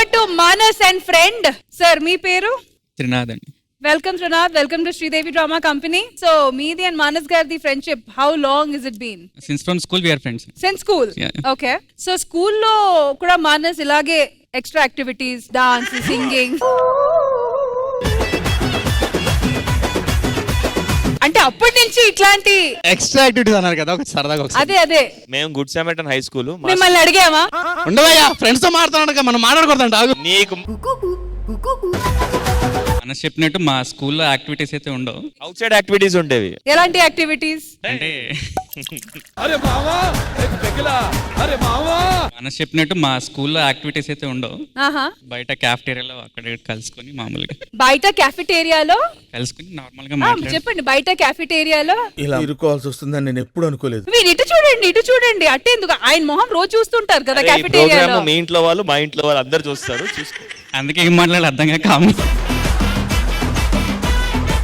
Over to Manas and friend. Sir మీ పేరు? త్రినాథ్ అండి. Welcome Trinath, welcome to Sridevi drama company. So మీది అండ్ మానస్ గారిది friendship how long is it been? Since from school we are friends. Since school. Okay. So స్కూల్లో కూడా మానస్ ఇలాగే extra activities, dance, singing, అంటే అప్పటి నుంచి ఇట్లాంటి ఎక్స్ట్రా యాక్టివిటీస్ అన్నారు కదా ఒక సరదాగా అదే మేము గుడ్ సామెటన్ హై స్కూల్. మిమ్మల్ని అడిగామా? ఉండవయ్యా ఫ్రెండ్స్ తో మాట్లాడుతున్నాడు మనం మాట్లాడకూడదంట. నీకు మనసు చెప్పినట్టు మా స్కూల్లో యాక్టివిటీస్ అయితే ఉండవు. అవుట్ సైడ్ యాక్టివిటీస్ ఉండేవి. ఎలాంటి యాక్టివిటీస్ అంటే మనసు చెప్పినట్టు మా స్కూల్లో యాక్టివిటీస్ అయితే ఉండవు. ఆహా. బయట క్యాఫ్టేరియాలో అక్కడ కలుసుకొని మామూలుగా బయట క్యాఫెటేరియాలో కలుసుకొని నార్మల్ గా మాట్లాడి చెప్పండి. బయట క్యాఫెటేరియాలో ఇలా ఇరుకోవాల్సి వస్తుందని నేను ఎప్పుడు అనుకోలేదు. మీరు ఇటు చూడండి అట్టేందుకు ఆయన మొహం రోజు చూస్తుంటారు కదా ఈ క్యాఫెటేరియాలో. ప్రోగ్రామ్ మీ ఇంట్లో వాళ్ళు మా ఇంట్లో వాళ్ళు అందరు చూస్తారు. చూసుకో. అందుకే ఏం మాట్లాడాలి అర్థం కాక